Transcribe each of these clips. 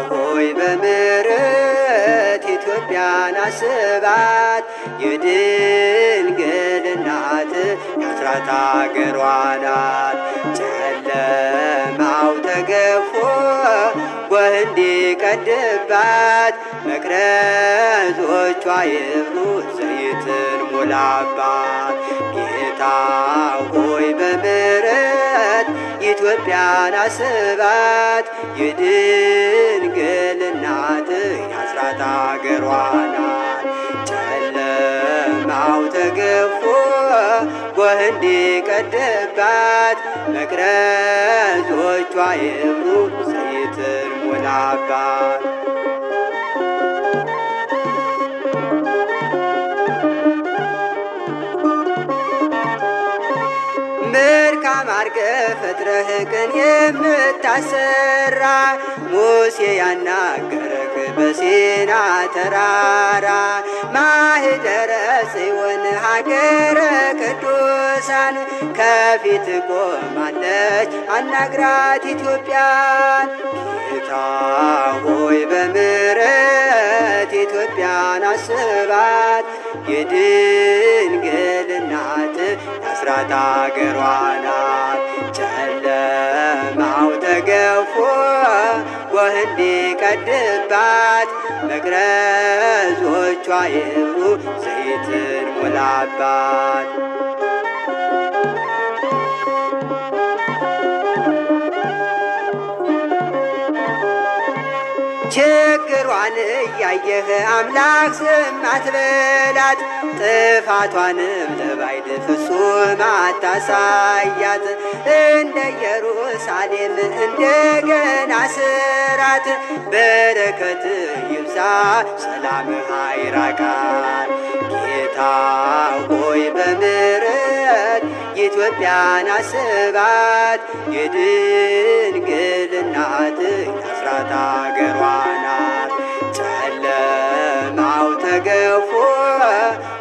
ሆይ በምሕረት ኢትዮጵያን አስባት። የድንግል እናት የአስራት አገሯ ናት። ጨለማው ተገፎ ጎህ እንዲቀድባት መቅረዞቿ ይብሩ ዘይትን ሙላባት። ጌታ ሆይ በምሕረት ኢትዮጵያን አስባት። የድንግል እናት የአስራት አገሯ ናት። ጨለማው ተገፎ ጎህ እንዲቀድባት መቅረዞቿ ይብሩ ዘይትን ሙላባት። መልካም አርገህ ፈጥረህ ቅን የምታሰራ ሙሴ ያናገረህ በሲና ተራራ ማኅደረ ጽዮን ሀገረ ቅዱሳን ከፊት ቆማለች አናግራት ኢትዮጵያን። ጌታ ሆይ በምሕረት ኢትዮጵያን አስባት። የድንግል እናት የአስራት አገሯ ናት። ጨለማው ተገፎ ጎህ እንዲቀድባት መቅረዞቿ ይብሩ ዘይትን ሙላባት። ችግሯን እያየህ አምላክ ዝም አትበላት። ጥፋቷንም ለባዕድ ፍጹም አታሳያት። እንደ ኢየሩሳሌም እንደገና ስራት። በረከት ይብዛ ሰላምህ አይራቃት። ጌታ ሆይ በምሕረት ኢትዮጵያን አስባት። የድንግል እናት የአስራት አገሯ ናት። ጨለማው ተገፎ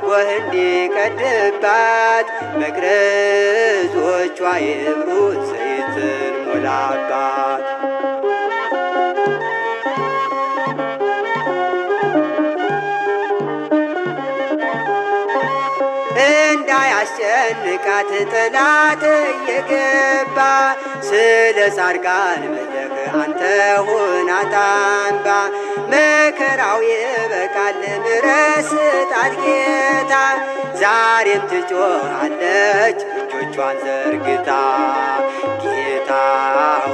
ጎህ እንዲቀድባት መቅረዞቿ ይብሩ ዘይትን ሙላባት። እንዳያስጨንቃት ጠላት እየገባ ስለ ጻድቃን መለክ አንተ ሁናት አምባ። መከራው ይበቃል ምሕረት ስጣት ጌታ። ዛሬም ትጮኻለች እጆቿን ዘርግታ። ጌታ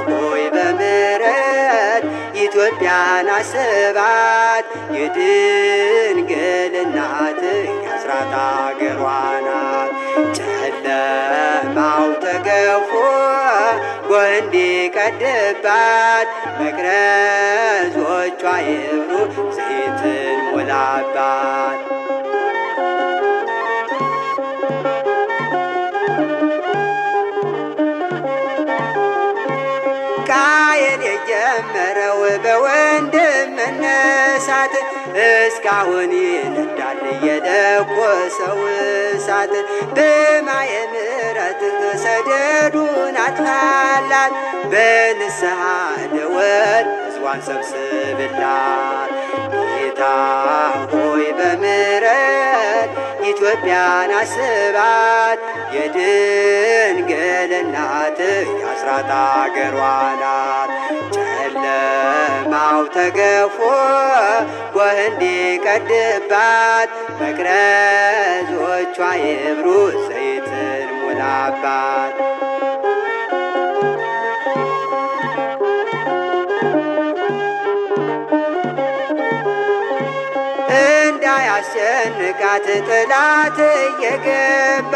ሆይ በምሕረት ኢትዮጵያን አስባት። የድንግል እናት የአስራት አገሯ ናት። ጨለማው ተገፎ ጎህ እንዲቀድባት መቅረዞቿ ይብሩ ዘይትን ሙላባት። ቃየል የጀመረው በወንድም መነሳት እስካሁን ይነዳል የለኮሰው እሳት። በማየ ምሕረትህ ሰደዱን አጥፋላት። በንስሐ ደወል ሕዝቧን ሰብስብላት። ጌታ ሆይ በምሕረት ኢትዮጵያን አስባት። የድንግል እናት የአስራት አገሯ ናት። ጨለማው ተገፎ ጎህ እንዲቀድባት መቅረዞቿ ይብሩ ዘይትን ሙላባት። እንዳያስጨንቃት ጠላት እየገባ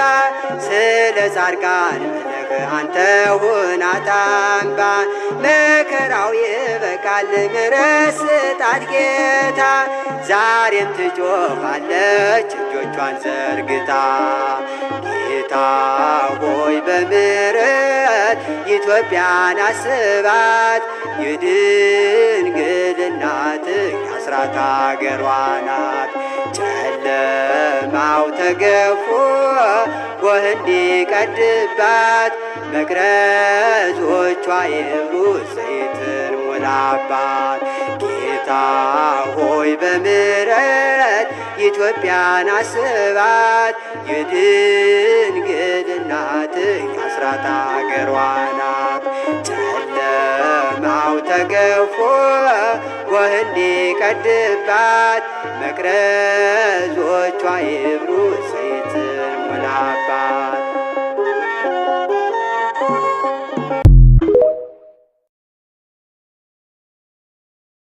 ስለ ጻድቃን መለክ አንተ ሁናት አምባ። መከራው ይበቃል ምሕረት ስጣት ጌታ። ዛሬም ትጮኻለች እጆቿን ዘርግታ። ጌታ ሆይ በምሕረት ኢትዮጵያን አስባት። የድንግል እናት የአስራት አገሯ ናት። ጨለማው ተገፎ ጎህ እንዲቀድባት መቅረዞቿ ይብሩ ዘይትን ሙላ ሞላባት። ጌታ ሆይ በምሕረት ኢትዮጵያን አስባት። የድንግል እናትህ የአስራት አገሯ ናት። ጨለማው ተገፎ ጎህ እንዲቀድባት መቅረዞቿ ይብሩ ዘይት